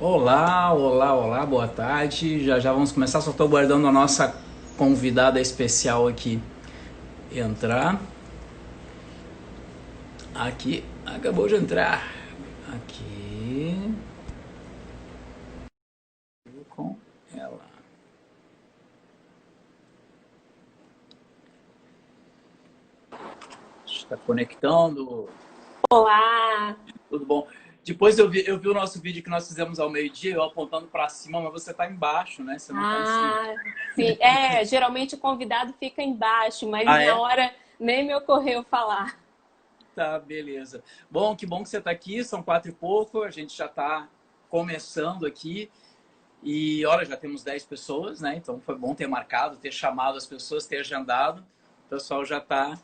Olá, olá, olá, boa tarde. Já já vamos começar, só estou guardando a nossa convidada especial aqui entrar. Aqui, acabou de entrar. Aqui, com ela. Está conectando. Olá! Tudo bom? Depois eu vi o nosso vídeo que nós fizemos ao meio-dia, eu apontando para cima, mas você está embaixo, né? Você não está em cima. Ah, sim. Geralmente o convidado fica embaixo, mas Ah, minha é? hora nem me ocorreu falar. Tá, beleza. Bom que você está aqui, são 4 e pouco, a gente já está começando aqui. E olha, já temos 10 pessoas, né? Então foi bom ter marcado, ter chamado as pessoas, ter agendado. O pessoal já tá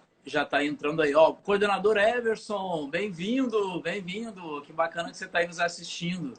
entrando aí. Ó, coordenador Everson, bem-vindo, bem-vindo. Que bacana que você está aí nos assistindo.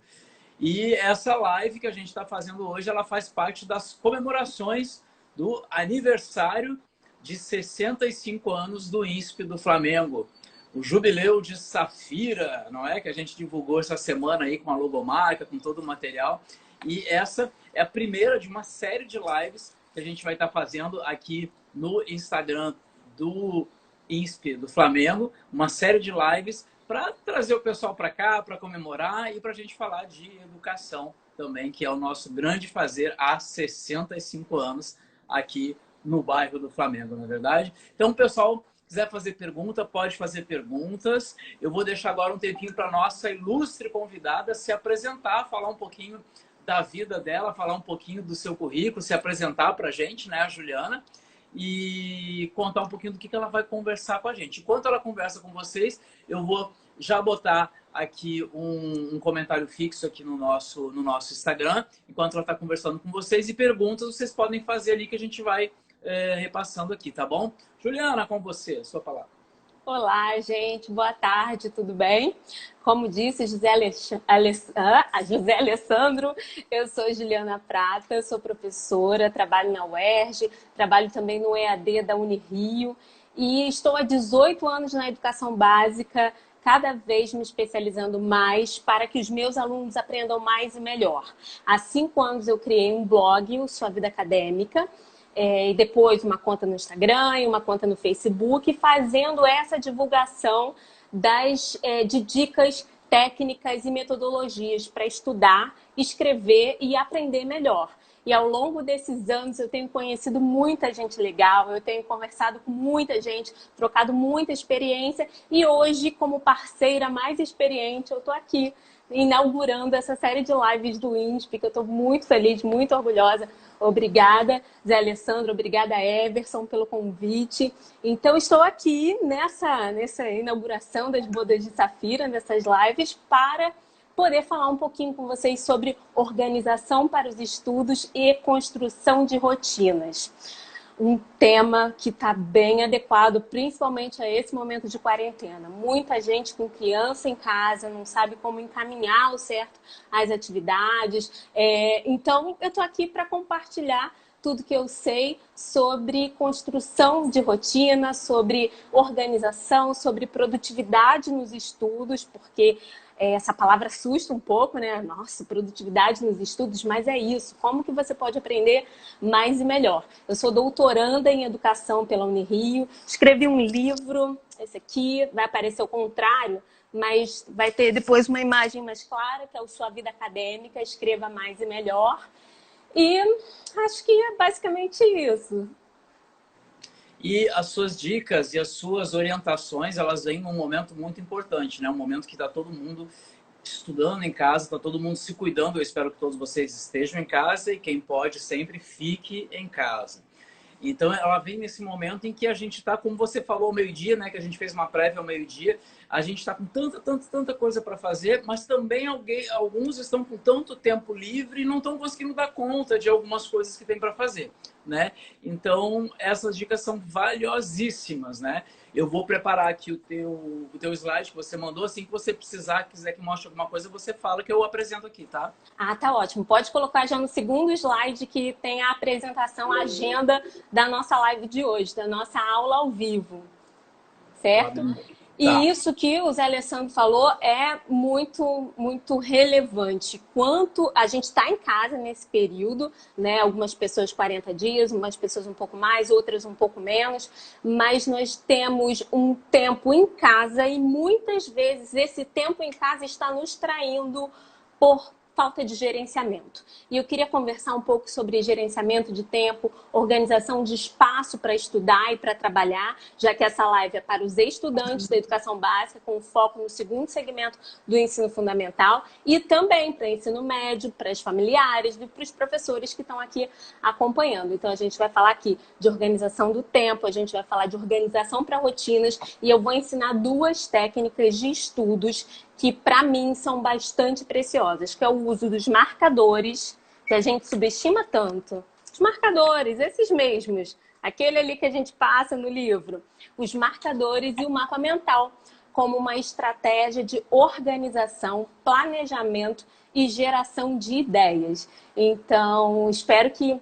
E essa live que a gente está fazendo hoje, ela faz parte das comemorações do aniversário de 65 anos do INSP do Flamengo. O jubileu de Safira, não é? Que a gente divulgou essa semana aí com a logomarca, com todo o material. E essa é a primeira de uma série de lives que a gente vai estar fazendo aqui no Instagram do INSP do Flamengo. Uma série de lives para trazer o pessoal para cá, para comemorar e para a gente falar de educação também, que é o nosso grande fazer há 65 anos aqui no bairro do Flamengo, não é verdade? Então, pessoal, quiser fazer pergunta, pode fazer perguntas. Eu vou deixar agora um tempinho para nossa ilustre convidada se apresentar, falar um pouquinho da vida dela, falar um pouquinho do seu currículo, se apresentar para a gente, né, a Juliana, e contar um pouquinho do que ela vai conversar com a gente. Enquanto ela conversa com vocês, eu vou já botar aqui um comentário fixo aqui no nosso Instagram, enquanto ela está conversando com vocês, e perguntas vocês podem fazer ali que a gente vai repassando aqui, tá bom? Juliana, com você, sua palavra. Olá, gente, boa tarde, tudo bem? Como disse José Alessandro, eu sou Juliana Prata, eu sou professora, trabalho na UERJ, trabalho também no EAD da Unirio e estou há 18 anos na educação básica, cada vez me especializando mais para que os meus alunos aprendam mais e melhor. Há 5 anos eu criei um blog, o Sua Vida Acadêmica, e depois uma conta no Instagram e uma conta no Facebook, fazendo essa divulgação de dicas técnicas e metodologias para estudar, escrever e aprender melhor. E ao longo desses anos eu tenho conhecido muita gente legal, eu tenho conversado com muita gente, trocado muita experiência e hoje, como parceira mais experiente, eu estou aqui inaugurando essa série de lives do INSP, que eu estou muito feliz, muito orgulhosa. Obrigada, Zé Alessandro, obrigada, Everson, pelo convite. Então, estou aqui nessa inauguração das Bodas de Safira, nessas lives, para poder falar um pouquinho com vocês sobre organização para os estudos e construção de rotinas. Um tema que está bem adequado, principalmente a esse momento de quarentena. Muita gente com criança em casa, não sabe como encaminhar o certo as atividades. Então, eu estou aqui para compartilhar tudo que eu sei sobre construção de rotina, sobre organização, sobre produtividade nos estudos, porque essa palavra assusta um pouco, né? Nossa, produtividade nos estudos, mas é isso. Como que você pode aprender mais e melhor? Eu sou doutoranda em educação pela Unirio, escrevi um livro, esse aqui, vai aparecer o contrário, mas vai ter depois uma imagem mais clara, que é o Sua Vida Acadêmica, Escreva Mais e Melhor. E acho que é basicamente isso. E as suas dicas e as suas orientações, elas vêm num momento muito importante, né? Um momento que está todo mundo estudando em casa, está todo mundo se cuidando. Eu espero que todos vocês estejam em casa e quem pode sempre fique em casa. Então, ela vem nesse momento em que a gente está, como você falou, ao meio-dia, né? Que a gente fez uma prévia ao meio-dia. A gente está com tanta coisa para fazer, mas também alguns estão com tanto tempo livre e não estão conseguindo dar conta de algumas coisas que tem para fazer, né? Então, essas dicas são valiosíssimas, né? Eu vou preparar aqui o teu slide que você mandou. Assim que você precisar, quiser que mostre alguma coisa, você fala que eu apresento aqui, tá? Ah, tá ótimo. Pode colocar já no segundo slide que tem a apresentação, a agenda da nossa live de hoje, da nossa aula ao vivo, certo? E isso que o Zé Alessandro falou é muito, muito relevante. Quanto a gente está em casa nesse período, né? Algumas pessoas 40 dias, umas pessoas um pouco mais, outras um pouco menos, mas nós temos um tempo em casa e muitas vezes esse tempo em casa está nos traindo por falta de gerenciamento. E eu queria conversar um pouco sobre gerenciamento de tempo, organização de espaço para estudar e para trabalhar, já que essa live é para os estudantes da educação básica, com foco no segundo segmento do ensino fundamental, e também para o ensino médio, para os familiares e para os professores que estão aqui acompanhando. Então, a gente vai falar aqui de organização do tempo, a gente vai falar de organização para rotinas, e eu vou ensinar 2 técnicas de estudos que para mim são bastante preciosas, que é o uso dos marcadores, que a gente subestima tanto. Os marcadores, esses mesmos, aquele ali que a gente passa no livro. Os marcadores e o mapa mental, como uma estratégia de organização, planejamento e geração de ideias. Então, espero que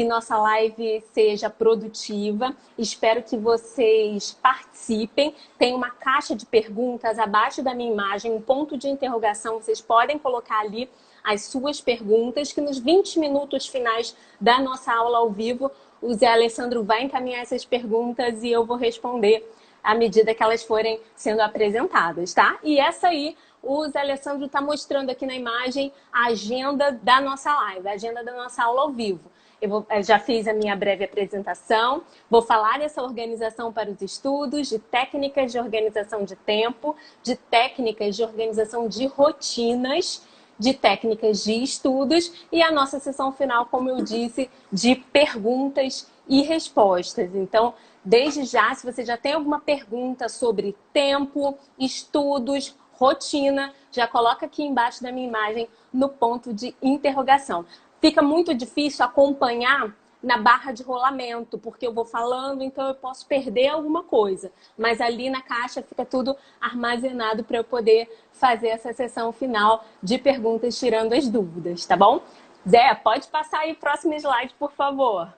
nossa live seja produtiva. Espero que vocês participem. Tem uma caixa de perguntas abaixo da minha imagem, um ponto de interrogação. Vocês podem colocar ali as suas perguntas, que nos 20 minutos finais da nossa aula ao vivo, o Zé Alessandro vai encaminhar essas perguntas e eu vou responder à medida que elas forem sendo apresentadas, tá? E essa aí, o Zé Alessandro está mostrando aqui na imagem a agenda da nossa live, a agenda da nossa aula ao vivo. Eu já fiz a minha breve apresentação, vou falar dessa organização para os estudos, de técnicas de organização de tempo, de técnicas de organização de rotinas, de técnicas de estudos e a nossa sessão final, como eu disse, de perguntas e respostas. Então, desde já, se você já tem alguma pergunta sobre tempo, estudos, rotina, já coloca aqui embaixo da minha imagem no ponto de interrogação. Fica muito difícil acompanhar na barra de rolamento, porque eu vou falando, então eu posso perder alguma coisa. Mas ali na caixa fica tudo armazenado para eu poder fazer essa sessão final de perguntas, tirando as dúvidas, tá bom? Zé, pode passar aí o próximo slide, por favor.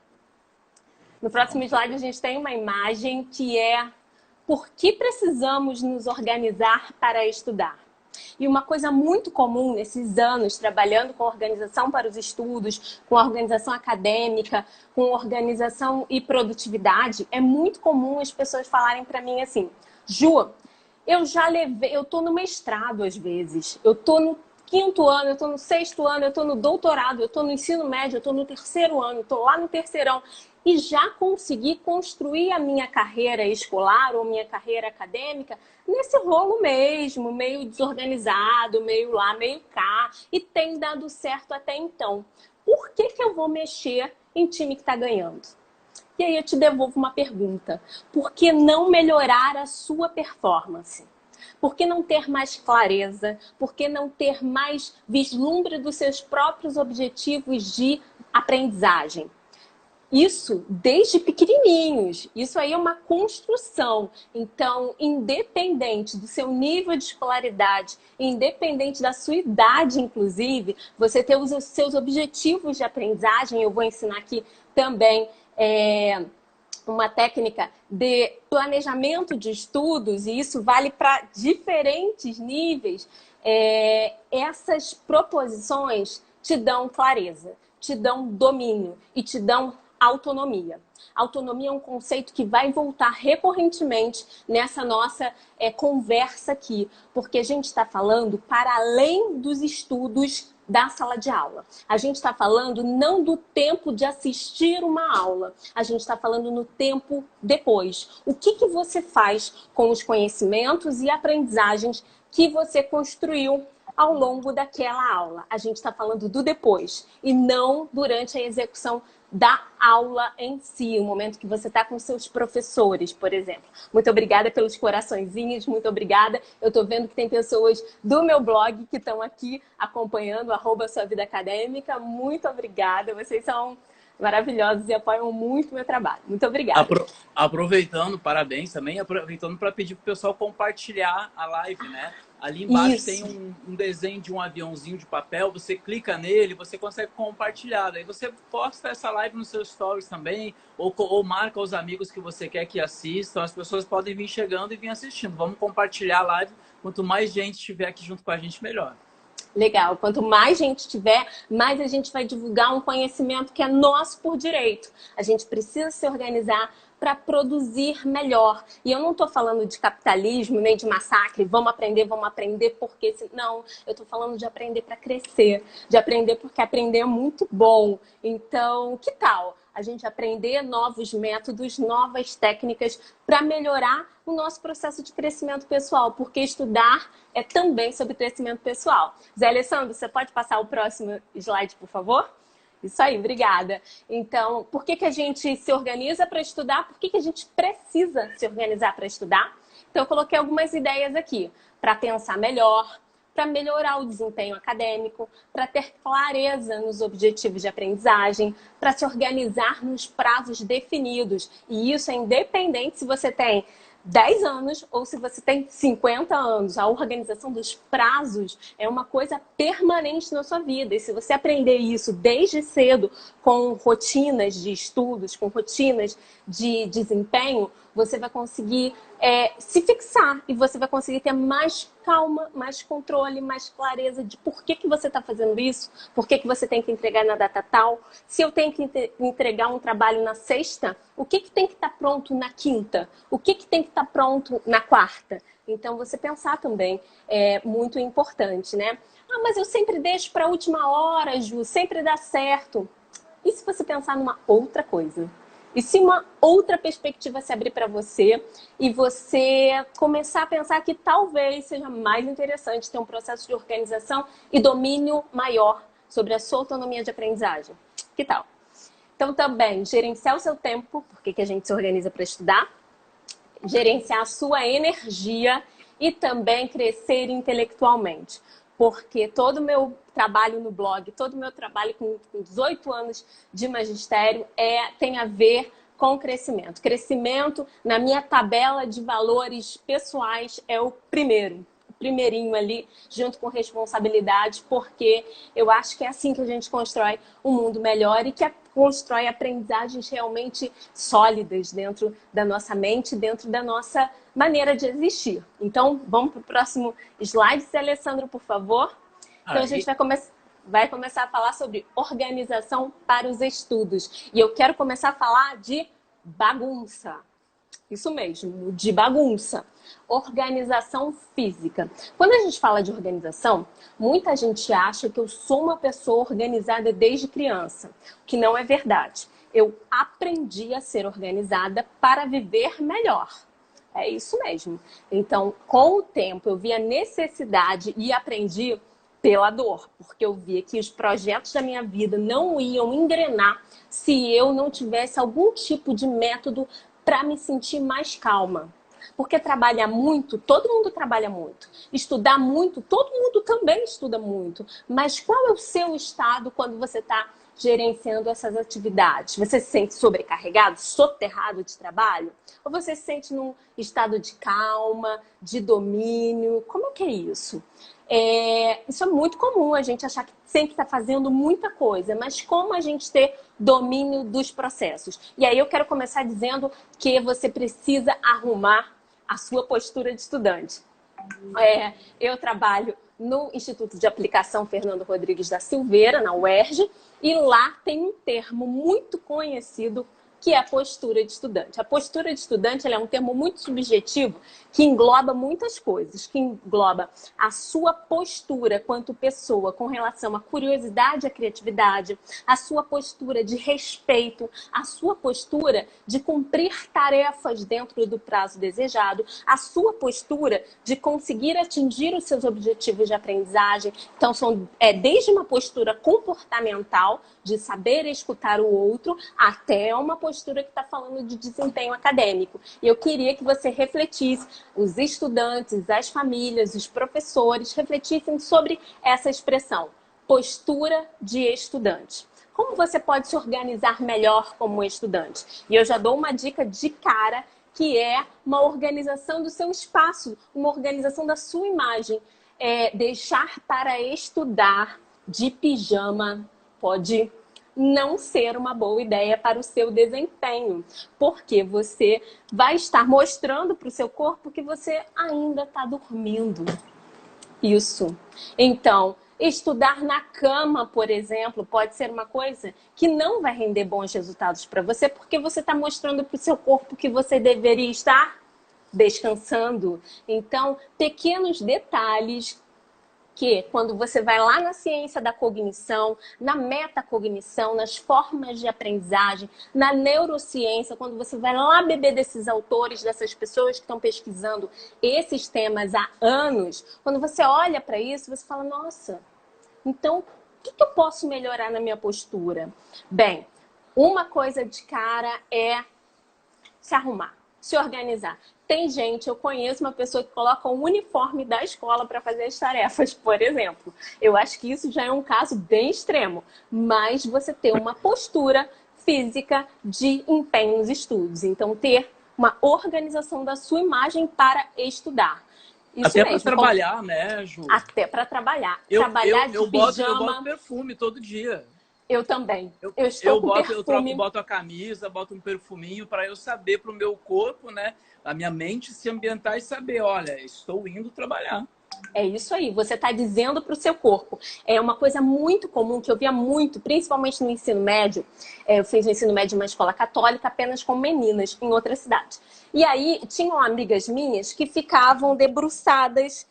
No próximo slide a gente tem uma imagem que é por que precisamos nos organizar para estudar. E uma coisa muito comum nesses anos, trabalhando com organização para os estudos, com organização acadêmica, com organização e produtividade, é muito comum as pessoas falarem para mim assim: Ju, eu tô no mestrado às vezes, eu tô no 5º ano, eu tô no 6º ano, eu tô no doutorado, eu tô no ensino médio, eu tô no 3º ano, eu tô lá no terceirão. E já consegui construir a minha carreira escolar ou minha carreira acadêmica nesse rolo mesmo, meio desorganizado, meio lá, meio cá, e tem dado certo até então. Por que eu vou mexer em time que está ganhando? E aí eu te devolvo uma pergunta. Por que não melhorar a sua performance? Por que não ter mais clareza? Por que não ter mais vislumbre dos seus próprios objetivos de aprendizagem? Isso desde pequenininhos. Isso aí é uma construção. Então, independente do seu nível de escolaridade, independente da sua idade, inclusive, você ter os seus objetivos de aprendizagem. Eu vou ensinar aqui também uma técnica de planejamento de estudos, e isso vale para diferentes níveis. Essas proposições te dão clareza, te dão domínio e te dão autonomia. Autonomia é um conceito que vai voltar recorrentemente nessa nossa conversa aqui, porque a gente está falando para além dos estudos da sala de aula. A gente está falando não do tempo de assistir uma aula, a gente está falando no tempo depois. O que você faz com os conhecimentos e aprendizagens que você construiu ao longo daquela aula? A gente está falando do depois e não durante a execução da aula em si, o momento que você está com seus professores, por exemplo. Muito obrigada pelos coraçõezinhos, muito obrigada. Eu estou vendo que tem pessoas do meu blog que estão aqui acompanhando, @suavidaacadêmica. Muito obrigada, vocês são maravilhosos e apoiam muito o meu trabalho. Muito obrigada. Aproveitando, parabéns também, aproveitando para pedir para o pessoal compartilhar a live, né? Ali embaixo tem Isso. um desenho de um aviãozinho de papel, você clica nele, você consegue compartilhar. Daí você posta essa live nos seus stories também, ou marca os amigos que você quer que assistam. As pessoas podem vir chegando e vir assistindo. Vamos compartilhar a live. Quanto mais gente estiver aqui junto com a gente, melhor. Legal. Quanto mais gente tiver, mais a gente vai divulgar um conhecimento que é nosso por direito. A gente precisa se organizar para produzir melhor. E eu não estou falando de capitalismo, nem de massacre, vamos aprender porque... Não, eu estou falando de aprender para crescer, de aprender porque aprender é muito bom. Então, que tal a gente aprender novos métodos, novas técnicas para melhorar o nosso processo de crescimento pessoal? Porque estudar é também sobre crescimento pessoal. Zé Alessandro, você pode passar o próximo slide, por favor? Isso aí, obrigada. Então, por que a gente se organiza para estudar? Por que a gente precisa se organizar para estudar? Então, eu coloquei algumas ideias aqui para pensar melhor, para melhorar o desempenho acadêmico, para ter clareza nos objetivos de aprendizagem, para se organizar nos prazos definidos. E isso é independente se você tem 10 anos ou se você tem 50 anos. A organização dos prazos é uma coisa permanente na sua vida. E se você aprender isso desde cedo, com rotinas de estudos, com rotinas de desempenho, você vai conseguir se fixar e você vai conseguir ter mais calma, mais controle, mais clareza de por que você está fazendo isso, por que você tem que entregar na data tal. Se eu tenho que entregar um trabalho na sexta, o que tem que estar pronto na quinta? O que tem que estar pronto na quarta? Então, você pensar também é muito importante, né? Ah, mas eu sempre deixo para a última hora, Ju, sempre dá certo. E se você pensar numa outra coisa? E se uma outra perspectiva se abrir para você e você começar a pensar que talvez seja mais interessante ter um processo de organização e domínio maior sobre a sua autonomia de aprendizagem? Que tal? Então, também, gerenciar o seu tempo, porque a gente se organiza para estudar, gerenciar a sua energia e também crescer intelectualmente. Porque todo o meu trabalho no blog, todo o meu trabalho com 18 anos de magistério tem a ver com crescimento. Crescimento, na minha tabela de valores pessoais, é o primeirinho ali, junto com responsabilidade, porque eu acho que é assim que a gente constrói um mundo melhor e que constrói aprendizagens realmente sólidas dentro da nossa mente, dentro da nossa maneira de existir. Então, vamos para o próximo slide, Alessandro, por favor. Então, a gente vai começar a falar sobre organização para os estudos. E eu quero começar a falar de bagunça. Isso mesmo, de bagunça. Organização física. Quando a gente fala de organização, muita gente acha que eu sou uma pessoa organizada desde criança, o que não é verdade. Eu aprendi a ser organizada para viver melhor. É isso mesmo. Então, com o tempo, eu vi a necessidade e aprendi pela dor, porque eu via que os projetos da minha vida não iam engrenar se eu não tivesse algum tipo de método para me sentir mais calma. Porque trabalhar muito, todo mundo trabalha muito. Estudar muito, todo mundo também estuda muito. Mas qual é o seu estado quando você está gerenciando essas atividades? Você se sente sobrecarregado, soterrado de trabalho? Ou você se sente num estado de calma, de domínio? Como é que é isso? Isso é muito comum, a gente achar que sempre está fazendo muita coisa, mas como a gente ter domínio dos processos? E aí eu quero começar dizendo que você precisa arrumar a sua postura de estudante. Eu trabalho no Instituto de Aplicação Fernando Rodrigues da Silveira, na UERJ, e lá tem um termo muito conhecido que é a postura de estudante. A postura de estudante ela é um termo muito subjetivo que engloba muitas coisas, que engloba a sua postura quanto pessoa com relação à curiosidade e à criatividade, a sua postura de respeito, a sua postura de cumprir tarefas dentro do prazo desejado, a sua postura de conseguir atingir os seus objetivos de aprendizagem. Então, desde uma postura comportamental, de saber escutar o outro, até uma postura que está falando de desempenho acadêmico. E eu queria que você refletisse, os estudantes, as famílias, os professores, refletissem sobre essa expressão, postura de estudante. Como você pode se organizar melhor como estudante? E eu já dou uma dica de cara, que é uma organização do seu espaço, uma organização da sua imagem. Deixar para estudar de pijama pode não ser uma boa ideia para o seu desempenho, porque você vai estar mostrando para o seu corpo que você ainda está dormindo. Isso. Então, estudar na cama, por exemplo, pode ser uma coisa que não vai render bons resultados para você, porque você está mostrando para o seu corpo que você deveria estar descansando. Então, pequenos detalhes que, quando você vai lá na ciência da cognição, na metacognição, nas formas de aprendizagem, na neurociência, quando você vai lá beber desses autores, dessas pessoas que estão pesquisando esses temas há anos, quando você olha para isso, você fala, nossa, então, o que eu posso melhorar na minha postura? Bem, uma coisa de cara é se arrumar, se organizar. Tem gente, eu conheço uma pessoa que coloca o uniforme da escola para fazer as tarefas, por exemplo. Eu acho que isso já é um caso bem extremo, mas você ter uma postura física de empenho nos estudos. Então, ter uma organização da sua imagem para estudar. Isso até para trabalhar, né, Ju? Até para trabalhar. Trabalhar de pijama. Eu boto perfume todo dia. Eu também. Eu boto a camisa, boto um perfuminho para eu saber para o meu corpo, né? A minha mente se ambientar e saber, olha, estou indo trabalhar. É isso aí, você está dizendo para o seu corpo. É uma coisa muito comum, que eu via muito, principalmente no ensino médio. Eu fiz o ensino médio em uma escola católica, apenas com meninas, em outra cidade. E aí, tinham amigas minhas que ficavam debruçadas,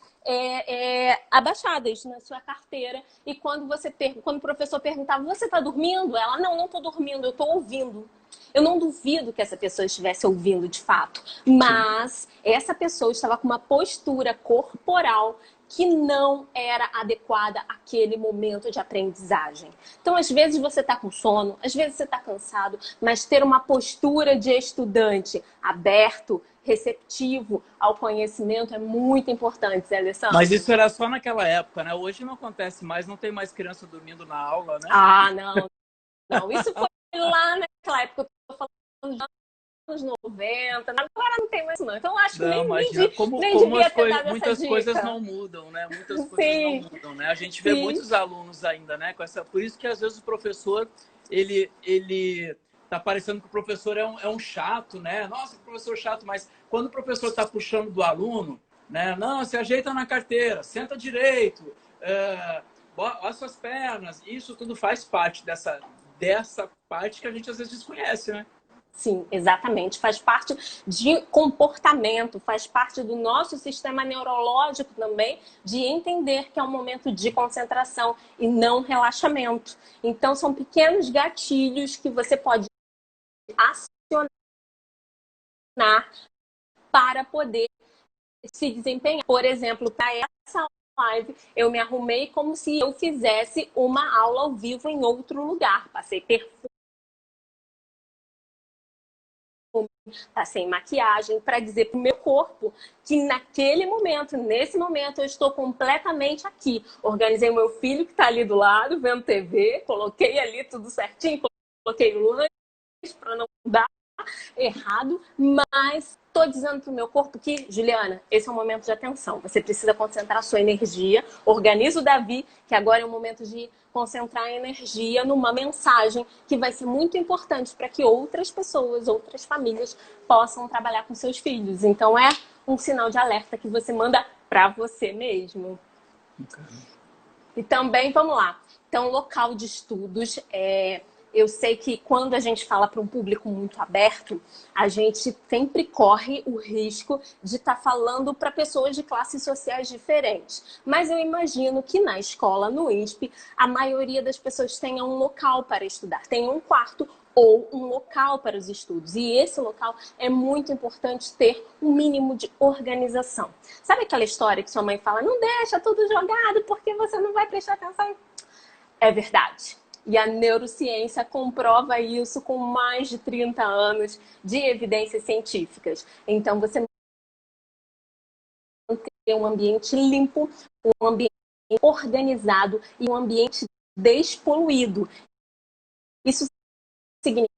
abaixadas na sua carteira. E quando o professor perguntava, você está dormindo? Ela, não estou dormindo, eu estou ouvindo. Eu não duvido que essa pessoa estivesse ouvindo de fato, mas essa pessoa estava com uma postura corporal que não era adequada àquele momento de aprendizagem. Então, às vezes você está com sono, às vezes você está cansado, mas ter uma postura de estudante aberto, receptivo ao conhecimento é muito importante, Zé Alessandro. Mas isso era só naquela época, né? Hoje não acontece mais, não tem mais criança dormindo na aula, né? Ah, não. Isso foi lá naquela época, eu tô falando de anos 90, agora não tem mais não. Então acho que nem devia ter dado muitas essa coisas dica. não mudam, né? Muitas coisas não mudam, né? A gente vê muitos alunos ainda, né? Por isso que às vezes o professor, ele tá parecendo que o professor é um chato, né? Nossa, que professor chato, mas quando o professor está puxando do aluno, né? Não, se ajeita na carteira, senta direito, olha suas pernas, isso tudo faz parte dessa parte que a gente às vezes desconhece, né? Sim, exatamente. Faz parte de comportamento, faz parte do nosso sistema neurológico também, de entender que é um momento de concentração e não relaxamento. Então, são pequenos gatilhos que você pode acionar para poder se desempenhar. Por exemplo, para essa live, eu me arrumei como se eu fizesse uma aula ao vivo em outro lugar. Passei perfume, passei maquiagem, para dizer para o meu corpo que naquele momento, nesse momento, eu estou completamente aqui. Organizei o meu filho que está ali do lado, vendo TV, coloquei ali tudo certinho, coloquei o lanche para não dar errado, mas estou dizendo para o meu corpo que, Juliana, esse é um momento de atenção. Você precisa concentrar sua energia. Organiza o Davi, que agora é o momento de concentrar a energia numa mensagem que vai ser muito importante para que outras pessoas, outras famílias possam trabalhar com seus filhos. Então é um sinal de alerta que você manda para você mesmo. E também, vamos lá. Então, local de estudos eu sei que quando a gente fala para um público muito aberto, a gente sempre corre o risco de estar falando para pessoas de classes sociais diferentes. Mas eu imagino que na escola, no INSP, a maioria das pessoas tenha um local para estudar, tenha um quarto ou um local para os estudos. E esse local é muito importante ter um mínimo de organização. Sabe aquela história que sua mãe fala, não deixa tudo jogado porque você não vai prestar atenção? É verdade. E a neurociência comprova isso com mais de 30 anos de evidências científicas. Então, você manter um ambiente limpo, um ambiente organizado e um ambiente despoluído. Isso significa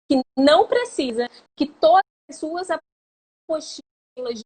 que não precisa que todas as suas apostilas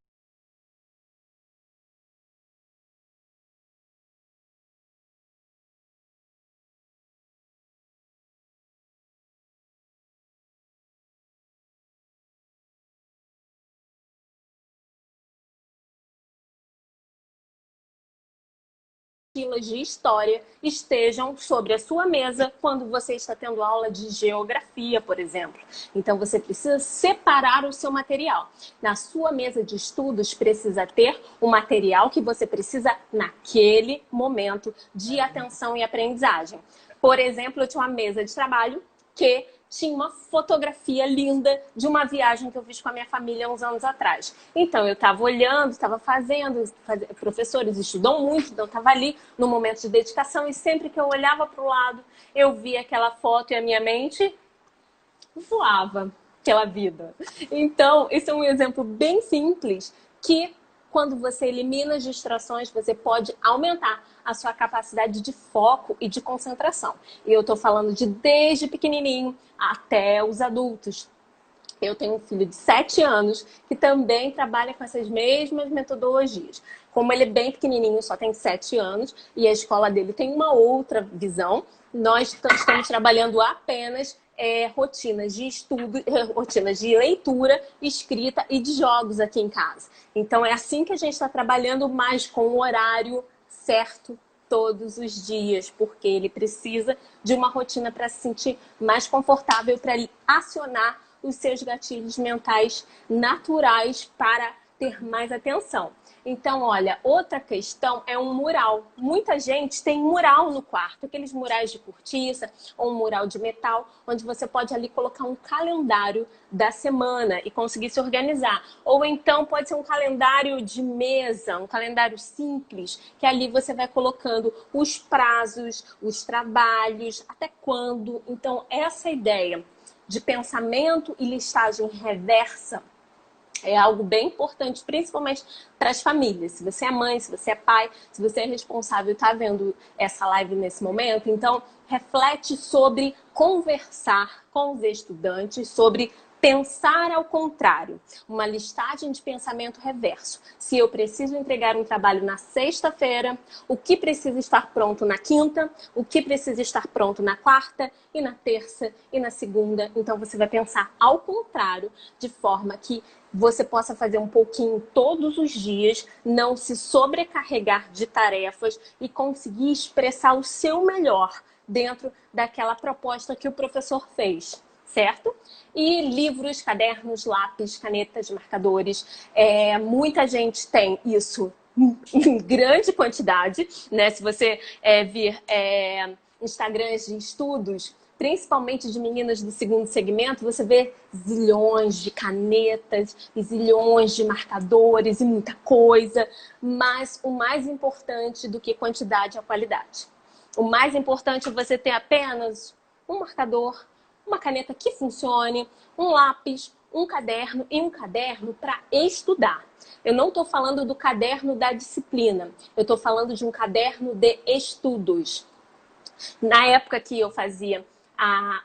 de história estejam sobre a sua mesa quando você está tendo aula de geografia, por exemplo. Então, você precisa separar o seu material. Na sua mesa de estudos, precisa ter o material que você precisa naquele momento de atenção e aprendizagem. Por exemplo, eu tinha uma mesa de trabalho que tinha uma fotografia linda de uma viagem que eu fiz com a minha família uns anos atrás. Então, eu estava olhando, estava fazendo, professores estudam muito, então eu estava ali no momento de dedicação e sempre que eu olhava para o lado, eu via aquela foto e a minha mente voava pela vida. Então, esse é um exemplo bem simples que quando você elimina as distrações, você pode aumentar a sua capacidade de foco e de concentração. E eu estou falando de desde pequenininho até os adultos. Eu tenho um filho de 7 anos que também trabalha com essas mesmas metodologias. Como ele é bem pequenininho, só tem 7 anos, e a escola dele tem uma outra visão, nós estamos trabalhando apenas rotinas de estudo, rotinas de leitura, escrita e de jogos aqui em casa. Então é assim que a gente está trabalhando, mais com o horário certo todos os dias, porque ele precisa de uma rotina para se sentir mais confortável, para acionar os seus gatilhos mentais naturais para ter mais atenção. Então, olha, outra questão é um mural. Muita gente tem mural no quarto, aqueles murais de cortiça ou um mural de metal, onde você pode ali colocar um calendário da semana e conseguir se organizar. Ou então pode ser um calendário de mesa, um calendário simples, que ali você vai colocando os prazos, os trabalhos, até quando. Então, essa ideia de pensamento e listagem reversa é algo bem importante, principalmente para as famílias. Se você é mãe, se você é pai, se você é responsável e está vendo essa live nesse momento, então reflete sobre conversar com os estudantes, sobre pensar ao contrário, uma listagem de pensamento reverso. Se eu preciso entregar um trabalho na sexta-feira, o que precisa estar pronto na quinta, o que precisa estar pronto na quarta e na terça e na segunda. Então você vai pensar ao contrário, de forma que você possa fazer um pouquinho todos os dias, não se sobrecarregar de tarefas e conseguir expressar o seu melhor dentro daquela proposta que o professor fez, certo? E livros, cadernos, lápis, canetas, marcadores. Muita gente tem isso em grande quantidade, né? Se você vir Instagrams de estudos, principalmente de meninas do segundo segmento, você vê zilhões de canetas e zilhões de marcadores e muita coisa, mas o mais importante do que quantidade é a qualidade. O mais importante é você ter apenas um marcador, uma caneta que funcione, um lápis, um caderno e um caderno para estudar. Eu não estou falando do caderno da disciplina, eu estou falando de um caderno de estudos. Na época que eu fazia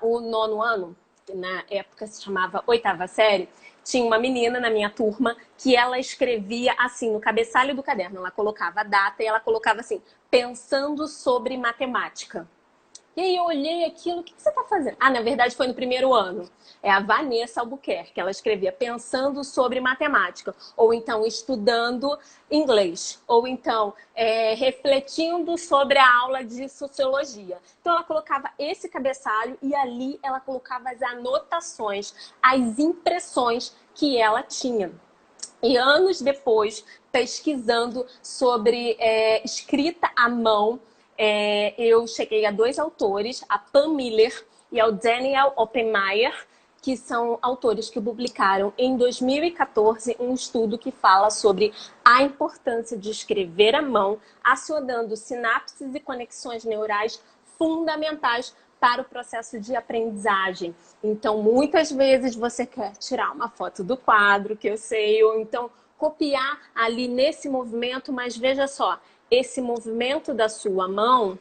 o 9º ano, na época se chamava 8ª série, tinha uma menina na minha turma que ela escrevia assim no cabeçalho do caderno. Ela colocava a data e ela colocava assim, pensando sobre matemática. E aí eu olhei aquilo, o que você está fazendo? Ah, na verdade foi no 1º ano. É a Vanessa Albuquerque, ela escrevia pensando sobre matemática, ou então estudando inglês, ou então refletindo sobre a aula de sociologia. Então ela colocava esse cabeçalho e ali ela colocava as anotações, as impressões que ela tinha. E anos depois, pesquisando sobre escrita à mão, eu cheguei a 2 autores, a Pam Miller e ao Daniel Oppenmeier, que são autores que publicaram em 2014 um estudo que fala sobre a importância de escrever à mão, acionando sinapses e conexões neurais fundamentais para o processo de aprendizagem. Então, muitas vezes você quer tirar uma foto do quadro, que eu sei, ou então copiar ali nesse movimento, mas veja só, esse movimento da sua mão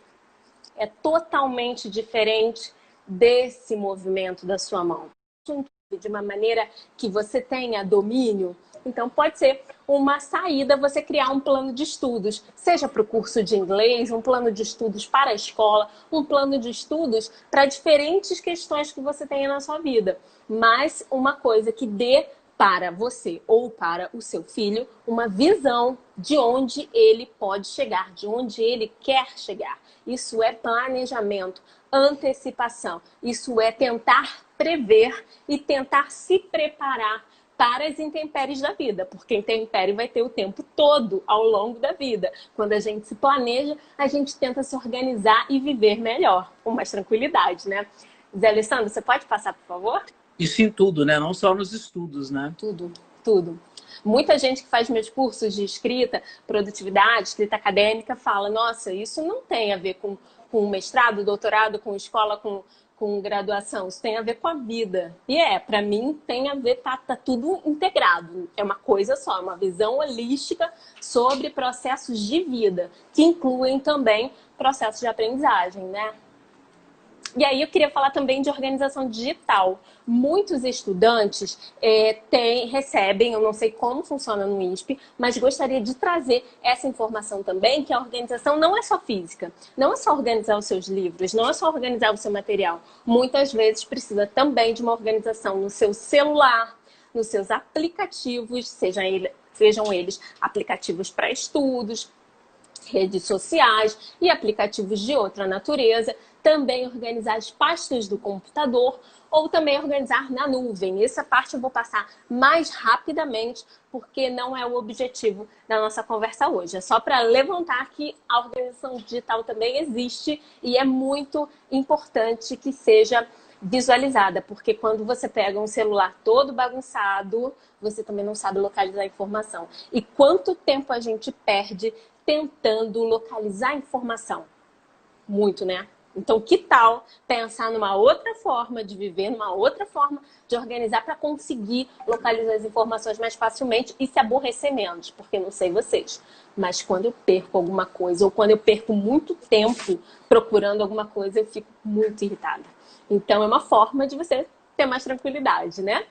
é totalmente diferente desse movimento da sua mão. de uma maneira que você tenha domínio. Então, pode ser uma saída você criar um plano de estudos, seja para o curso de inglês, um plano de estudos para a escola, um plano de estudos para diferentes questões que você tenha na sua vida. Mas uma coisa que dê para você ou para o seu filho uma visão de onde ele pode chegar, de onde ele quer chegar. Isso é planejamento, antecipação. Isso é tentar prever e tentar se preparar para as intempéries da vida, porque intempérie vai ter o tempo todo ao longo da vida. Quando a gente se planeja, a gente tenta se organizar e viver melhor, com mais tranquilidade, né? Zé Alessandro, você pode passar, por favor? Isso em tudo, né? Não só nos estudos, né? Tudo, tudo. Muita gente que faz meus cursos de escrita, produtividade, escrita acadêmica, fala, nossa, isso não tem a ver com mestrado, doutorado, com escola, com graduação, isso tem a ver com a vida. E para mim tem a ver, tá tudo integrado. É uma coisa só, uma visão holística sobre processos de vida, que incluem também processos de aprendizagem, né? E aí eu queria falar também de organização digital. Muitos estudantes recebem, eu não sei como funciona no INSPE, mas gostaria de trazer essa informação também, que a organização não é só física, não é só organizar os seus livros, não é só organizar o seu material. Muitas vezes precisa também de uma organização no seu celular, nos seus aplicativos, sejam eles aplicativos para estudos, redes sociais e aplicativos de outra natureza, também organizar as pastas do computador ou também organizar na nuvem. Essa parte eu vou passar mais rapidamente porque não é o objetivo da nossa conversa hoje. É só para levantar que a organização digital também existe e é muito importante que seja visualizada, porque quando você pega um celular todo bagunçado, você também não sabe localizar a informação. E quanto tempo a gente perde tentando localizar a informação? Muito, né? Então, que tal pensar numa outra forma de viver, numa outra forma de organizar para conseguir localizar as informações mais facilmente e se aborrecer menos? Porque não sei vocês, mas quando eu perco alguma coisa ou quando eu perco muito tempo procurando alguma coisa, eu fico muito irritada. Então, é uma forma de você ter mais tranquilidade, né?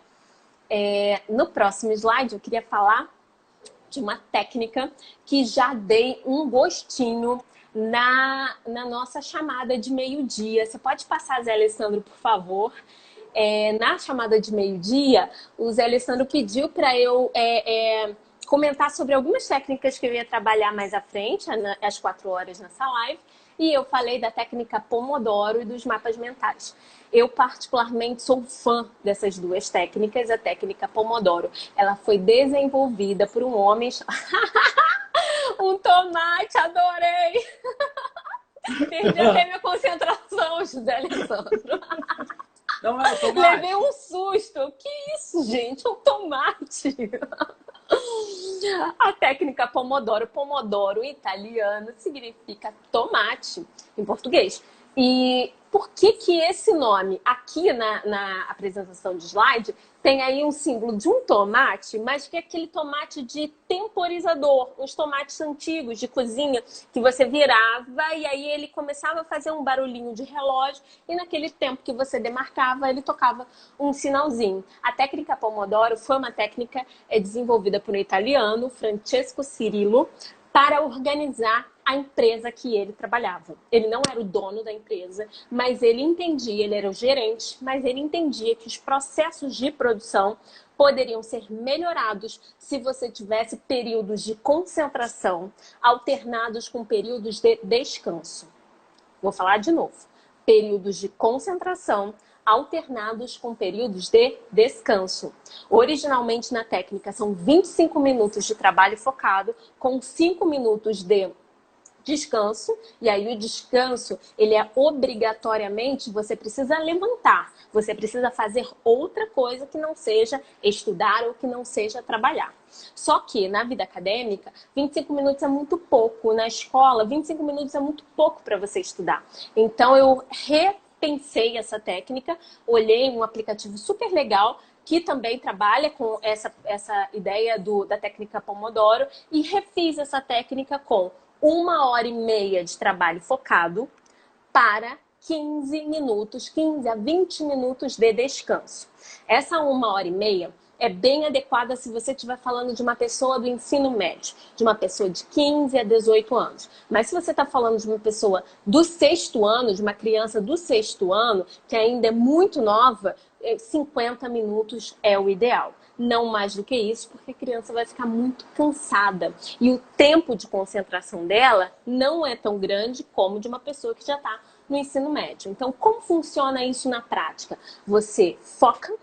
No próximo slide, eu queria falar de uma técnica que já dei um gostinho na nossa chamada de meio-dia. Você pode passar, Zé Alessandro, por favor? Na chamada de meio-dia, o Zé Alessandro pediu para eu comentar sobre algumas técnicas que eu ia trabalhar mais à frente, às 4 horas nessa live. E eu falei da técnica Pomodoro e dos mapas mentais. Eu, particularmente, sou fã dessas duas técnicas. A técnica Pomodoro, ela foi desenvolvida por um homem... Um tomate, adorei! Perdi até minha concentração, José Alessandro. Não é tomate. Levei um susto. Que isso, gente? Um tomate. A técnica Pomodoro. Pomodoro em italiano significa tomate em português. E por que esse nome? Aqui na apresentação de slide tem aí um símbolo de um tomate, mas que é aquele tomate de temporizador, os tomates antigos de cozinha que você virava e aí ele começava a fazer um barulhinho de relógio e naquele tempo que você demarcava, ele tocava um sinalzinho. A técnica Pomodoro foi uma técnica desenvolvida por um italiano, Francesco Cirillo, para organizar a empresa que ele trabalhava. Ele não era o dono da empresa, mas ele entendia, ele era o gerente, mas ele entendia que os processos de produção poderiam ser melhorados se você tivesse períodos de concentração alternados com períodos de descanso. Vou falar de novo. Períodos de concentração alternados com períodos de descanso. Originalmente na técnica são 25 minutos de trabalho focado com 5 minutos de descanso, e aí o descanso, ele é obrigatoriamente, você precisa levantar, você precisa fazer outra coisa que não seja estudar ou que não seja trabalhar. Só que na vida acadêmica, 25 minutos é muito pouco, na escola, 25 minutos é muito pouco para você estudar. Então eu repensei essa técnica, olhei um aplicativo super legal, que também trabalha com essa ideia da técnica Pomodoro e refiz essa técnica com 1h30 de trabalho focado para 15 minutos, 15 a 20 minutos de descanso. Essa 1h30 é bem adequada se você estiver falando de uma pessoa do ensino médio, de uma pessoa de 15 a 18 anos. Mas se você está falando de uma pessoa do sexto ano, de uma criança do sexto ano, que ainda é muito nova, 50 minutos é o ideal. Não mais do que isso, porque a criança vai ficar muito cansada. E o tempo de concentração dela não é tão grande como de uma pessoa que já está no ensino médio. Então, como funciona isso na prática? Você foca,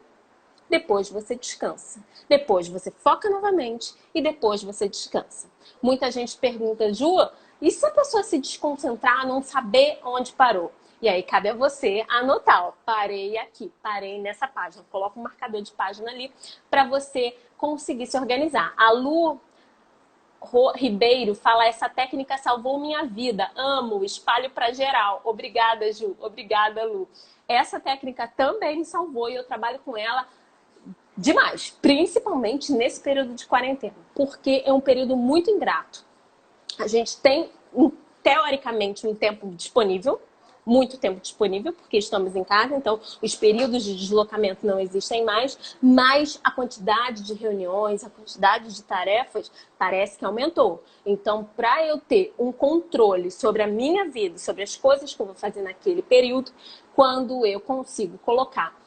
depois você descansa. Depois você foca novamente e depois você descansa. Muita gente pergunta, Ju, e se a pessoa se desconcentrar, não saber onde parou? E aí cabe a você anotar, ó, parei aqui, parei nessa página. Coloca um marcador de página ali para você conseguir se organizar. A Lu Ribeiro fala, essa técnica salvou minha vida. Amo, espalho para geral. Obrigada, Ju. Obrigada, Lu. Essa técnica também me salvou e eu trabalho com ela demais, principalmente nesse período de quarentena, porque é um período muito ingrato. A gente tem, teoricamente, um tempo disponível, muito tempo disponível, porque estamos em casa, então os períodos de deslocamento não existem mais, mas a quantidade de reuniões, a quantidade de tarefas parece que aumentou. Então, para eu ter um controle sobre a minha vida, sobre as coisas que eu vou fazer naquele período, quando eu consigo colocar,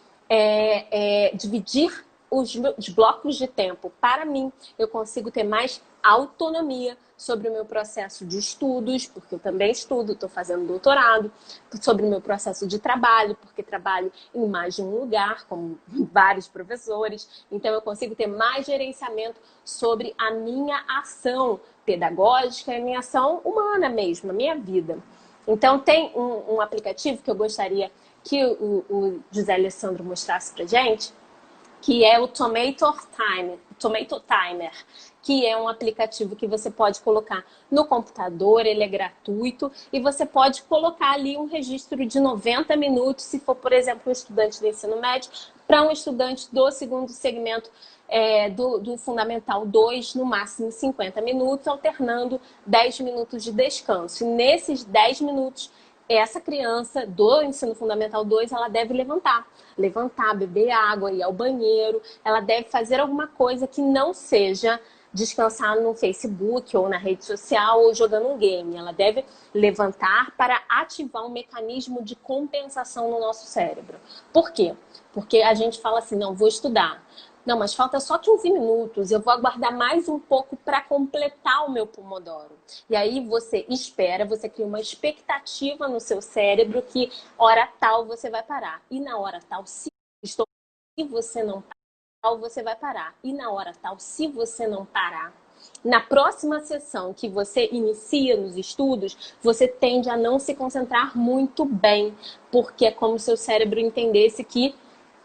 dividir os blocos de tempo para mim, eu consigo ter mais autonomia sobre o meu processo de estudos, porque eu também estudo, estou fazendo doutorado, sobre o meu processo de trabalho, porque trabalho em mais de um lugar, com vários professores, então eu consigo ter mais gerenciamento sobre a minha ação pedagógica e a minha ação humana mesmo, a minha vida. Então tem um aplicativo que eu gostaria que o José Alessandro mostrasse pra gente, que é o Tomato Timer, que é um aplicativo que você pode colocar no computador, ele é gratuito, e você pode colocar ali um registro de 90 minutos, se for, por exemplo, um estudante do ensino médio, para um estudante do segundo segmento do Fundamental 2, no máximo 50 minutos, alternando 10 minutos de descanso. E nesses 10 minutos, essa criança do ensino fundamental 2, ela deve levantar, beber água, ir ao banheiro, ela deve fazer alguma coisa que não seja descansar no Facebook ou na rede social ou jogando um game. Ela deve levantar para ativar um mecanismo de compensação no nosso cérebro. Por quê? Porque a gente fala assim, não, vou estudar. Não, mas falta só 15 minutos, eu vou aguardar mais um pouco para completar o meu Pomodoro. E aí você espera, você cria uma expectativa no seu cérebro que hora tal você vai parar. E na hora tal, se você não parar, você vai parar. E na hora tal, se você não parar, na próxima sessão que você inicia nos estudos, você tende a não se concentrar muito bem, porque é como se o seu cérebro entendesse que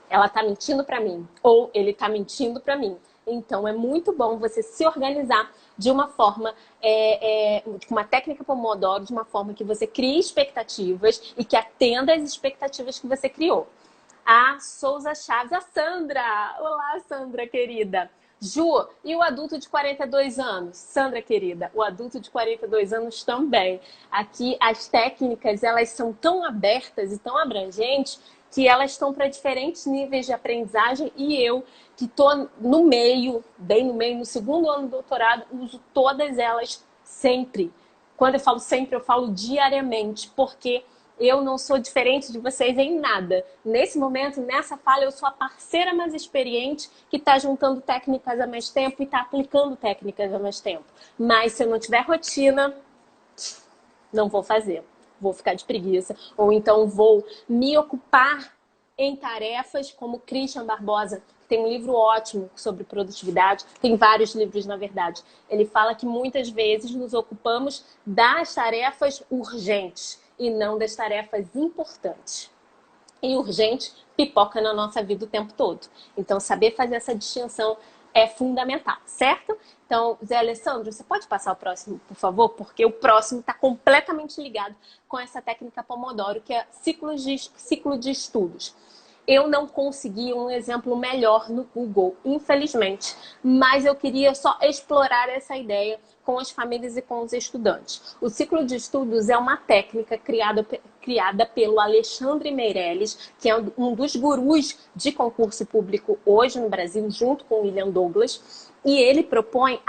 ela está mentindo para mim, ou ele está mentindo para mim. Então, é muito bom você se organizar de uma forma, com uma técnica Pomodoro, de uma forma que você crie expectativas e que atenda às expectativas que você criou. A Souza Chaves, a Sandra! Olá, Sandra, querida! Ju, e o adulto de 42 anos? Sandra, querida, o adulto de 42 anos também. Aqui, as técnicas, elas são tão abertas e tão abrangentes que elas estão para diferentes níveis de aprendizagem e eu, que estou no meio, bem no meio, no segundo ano do doutorado, uso todas elas sempre. Quando eu falo sempre, eu falo diariamente, porque eu não sou diferente de vocês em nada. Nesse momento, nessa fala, eu sou a parceira mais experiente que está juntando técnicas há mais tempo e está aplicando técnicas há mais tempo. Mas se eu não tiver rotina, não vou fazer. Vou ficar de preguiça, ou então vou me ocupar em tarefas como Christian Barbosa, que tem um livro ótimo sobre produtividade, tem vários livros na verdade. Ele fala que muitas vezes nos ocupamos das tarefas urgentes e não das tarefas importantes. E urgente pipoca na nossa vida o tempo todo. Então saber fazer essa distinção é fundamental, certo? Então, Zé Alessandro, você pode passar o próximo, por favor? Porque o próximo está completamente ligado com essa técnica Pomodoro, que é ciclo de estudos. Eu não consegui um exemplo melhor no Google, infelizmente, mas eu queria só explorar essa ideia com as famílias e com os estudantes. O ciclo de estudos é uma técnica criada pelo Alexandre Meirelles, que é um dos gurus de concurso público hoje no Brasil, junto com o William Douglas, e ele propõe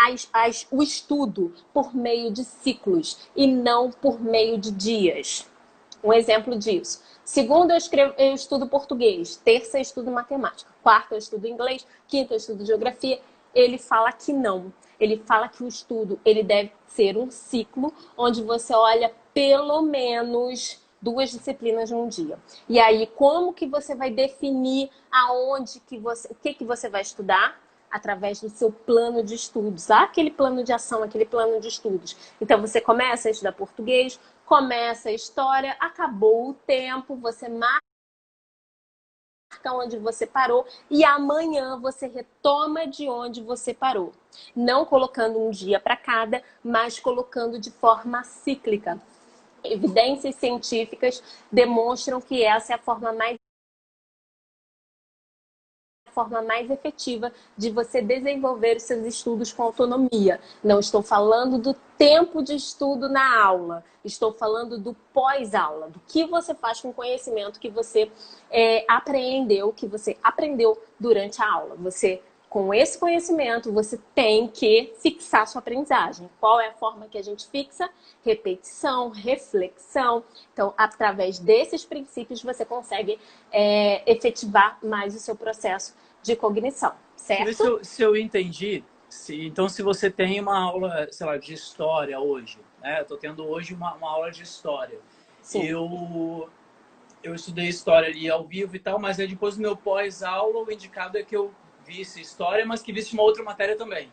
o estudo por meio de ciclos e não por meio de dias. Um exemplo disso. Segunda, eu estudo português. Terça, eu estudo matemática. Quarta, eu estudo inglês. Quinta, eu estudo geografia. Ele fala que não. Ele fala que o estudo ele deve ser um ciclo onde você olha pelo menos 2 disciplinas num dia. E aí, como que você vai definir o que você vai estudar? Através do seu plano de estudos. Aquele plano de ação, aquele plano de estudos. Então, você começa a estudar português, começa a história, acabou o tempo, você marca onde você parou e amanhã você retoma de onde você parou. Não colocando um dia para cada, mas colocando de forma cíclica. Evidências científicas demonstram que essa é a forma mais efetiva de você desenvolver os seus estudos com autonomia. Não estou falando do tempo de estudo na aula, estou falando do pós-aula, do que você faz com o conhecimento que você aprendeu, que você aprendeu durante a aula. Com esse conhecimento, você tem que fixar sua aprendizagem. Qual é a forma que a gente fixa? Repetição, reflexão. Então, através desses princípios, você consegue efetivar mais o seu processo de cognição, certo? Deixa eu ver se eu entendi. Então, se você tem uma aula, sei lá, de história hoje, né? Eu estou tendo hoje uma aula de história. Sim. Eu estudei história ali ao vivo e tal, mas depois do meu pós-aula, o indicado é que eu visse história, mas que visse uma outra matéria também.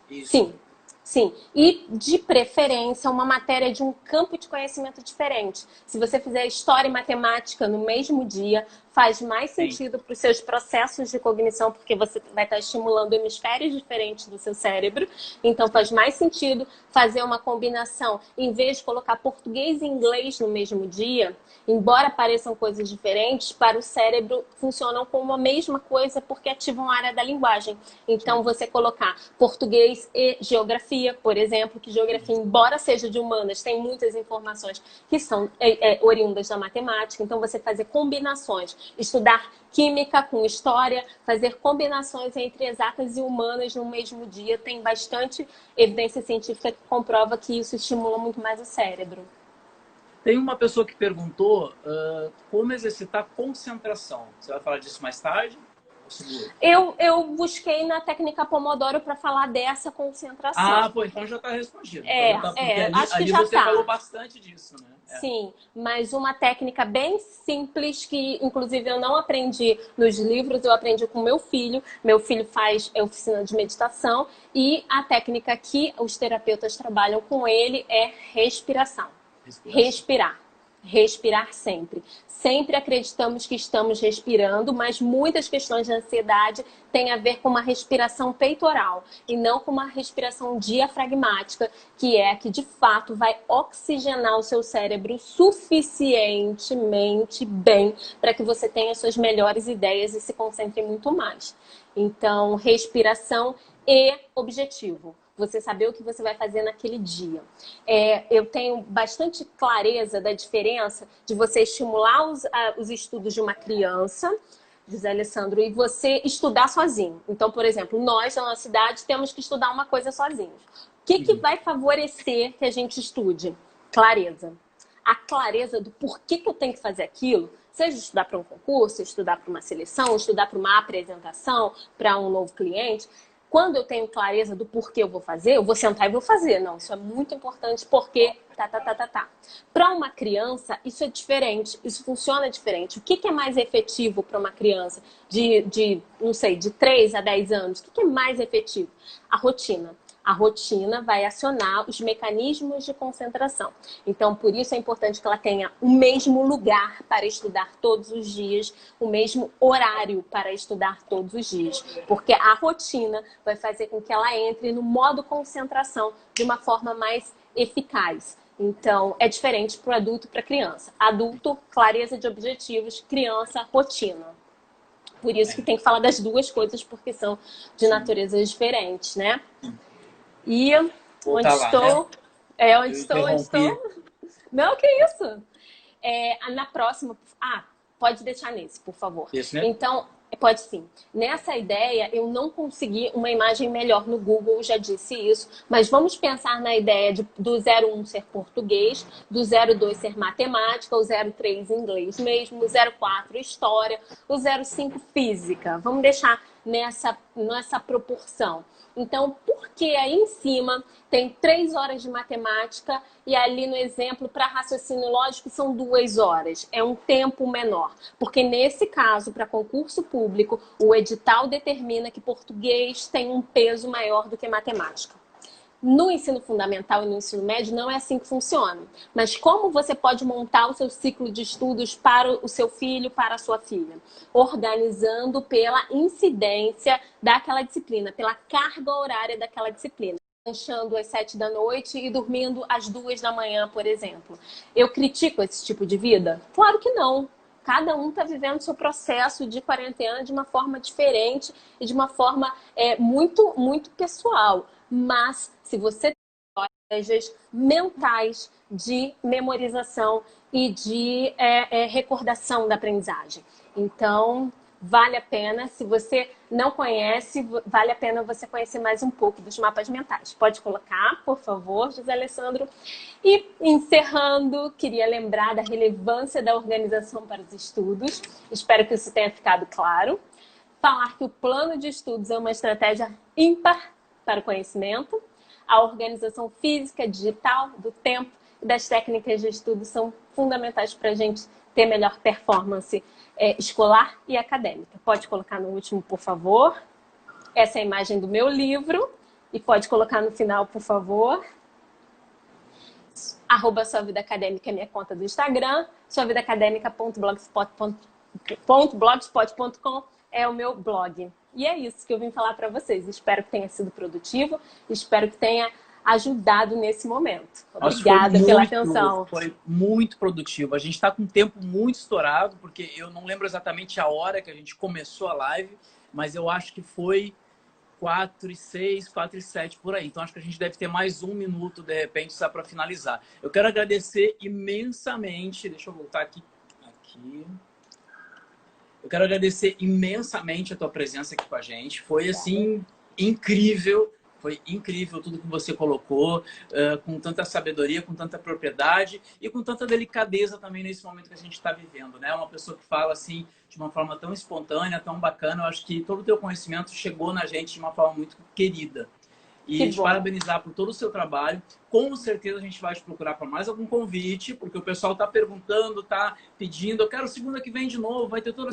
Isso. Sim. Sim, e de preferência uma matéria de um campo de conhecimento diferente. Se você fizer história e matemática no mesmo dia, faz mais sentido para os seus processos de cognição, porque você vai estar estimulando hemisférios diferentes do seu cérebro. Então faz mais sentido fazer uma combinação. Em vez de colocar português e inglês no mesmo dia, embora pareçam coisas diferentes, para o cérebro funcionam como a mesma coisa porque ativam a área da linguagem. Então você colocar português e geografia, por exemplo, que geografia, embora seja de humanas, tem muitas informações que são oriundas da matemática. Então você fazer combinações, estudar química com história, fazer combinações entre exatas e humanas no mesmo dia, tem bastante evidência científica que comprova que isso estimula muito mais o cérebro. Tem uma pessoa que perguntou como exercitar concentração. Você vai falar disso mais tarde? Eu busquei na técnica Pomodoro para falar dessa concentração. Ah, pô, então já está respondido. Acho que ali já você falou bastante disso, né? Sim, mas uma técnica bem simples que, inclusive, eu não aprendi nos livros, eu aprendi com meu filho. Meu filho faz oficina de meditação e a técnica que os terapeutas trabalham com ele é respiração. Respirar sempre. Sempre acreditamos que estamos respirando, mas muitas questões de ansiedade têm a ver com uma respiração peitoral e não com uma respiração diafragmática, que é a que de fato vai oxigenar o seu cérebro suficientemente bem para que você tenha suas melhores ideias e se concentre muito mais. Então, respiração e objetivo. Você saber o que você vai fazer naquele dia. Eu tenho bastante clareza da diferença de você estimular os estudos de uma criança, José Alessandro, e você estudar sozinho. Então, por exemplo, nós, na nossa cidade, temos que estudar uma coisa sozinhos. O que vai favorecer que a gente estude? Clareza. A clareza do porquê que eu tenho que fazer aquilo, seja estudar para um concurso, estudar para uma seleção, estudar para uma apresentação, para um novo cliente. Quando eu tenho clareza do porquê eu vou sentar e vou fazer. Não, isso é muito importante porque Para uma criança, isso é diferente, isso funciona diferente. O que é mais efetivo para uma criança não sei, de 3 a 10 anos? O que é mais efetivo? A rotina. A rotina vai acionar os mecanismos de concentração. Então, por isso é importante que ela tenha o mesmo lugar para estudar todos os dias, o mesmo horário para estudar todos os dias. Porque a rotina vai fazer com que ela entre no modo concentração de uma forma mais eficaz. Então, é diferente para o adulto e para a criança. Adulto, clareza de objetivos. Criança, rotina. Por isso que tem que falar das duas coisas, porque são de naturezas diferentes, né? E onde estou? Né? Onde Eu estou? Onde interrompi. estou? Não, que isso? Na próxima... pode deixar nesse, por favor. Esse, né? Então, pode sim. Nessa ideia, eu não consegui uma imagem melhor no Google, já disse isso, mas vamos pensar na ideia do 01 ser português, do 02 ser matemática, o 03 inglês mesmo, o 04 história, o 05 física. Vamos deixar nessa proporção. Então, por que aí em cima tem 3 horas de matemática e ali no exemplo, para raciocínio lógico, são 2 horas? É um tempo menor. Porque nesse caso, para concurso público, o edital determina que português tem um peso maior do que matemática. No ensino fundamental e no ensino médio não é assim que funciona. Mas como você pode montar o seu ciclo de estudos para o seu filho, para a sua filha? Organizando pela incidência daquela disciplina, pela carga horária daquela disciplina. Lanchando às 7 da noite e dormindo às 2 da manhã, por exemplo. Eu critico esse tipo de vida? Claro que não. Cada um está vivendo seu processo de quarentena de uma forma diferente e de uma forma muito, muito pessoal. Mas se você tem estratégias mentais de memorização e de recordação da aprendizagem. Então, vale a pena. Se você não conhece, vale a pena você conhecer mais um pouco dos mapas mentais. Pode colocar, por favor, José Alessandro. E, encerrando, queria lembrar da relevância da organização para os estudos. Espero que isso tenha ficado claro. Falar que o plano de estudos é uma estratégia ímpar para o conhecimento. A organização física, digital, do tempo e das técnicas de estudo são fundamentais para a gente ter melhor performance escolar e acadêmica. Pode colocar no último, por favor. Essa é a imagem do meu livro. E pode colocar no final, por favor. @Sua Vida Acadêmica é minha conta do Instagram. suavidaacademica.blogspot.com é o meu blog. E é isso que eu vim falar para vocês. Espero que tenha sido produtivo. Espero que tenha ajudado nesse momento. Obrigada pela atenção. Foi muito produtivo. A gente está com um tempo muito estourado, porque eu não lembro exatamente a hora que a gente começou a live, mas eu acho que foi 4h06, 4h07 por aí. Então acho que a gente deve ter mais 1 minuto, de repente, só para finalizar. Eu quero agradecer imensamente. Deixa eu voltar aqui. Eu quero agradecer imensamente a tua presença aqui com a gente. Foi, assim, incrível. Foi incrível tudo que você colocou, com tanta sabedoria, com tanta propriedade e com tanta delicadeza também nesse momento que a gente está vivendo, né? Uma pessoa que fala, assim, de uma forma tão espontânea, tão bacana. Eu acho que todo o teu conhecimento chegou na gente de uma forma muito querida. E te parabenizar por todo o seu trabalho. Com certeza a gente vai te procurar para mais algum convite, porque o pessoal está perguntando, está pedindo. Eu quero segunda que vem de novo, vai ter toda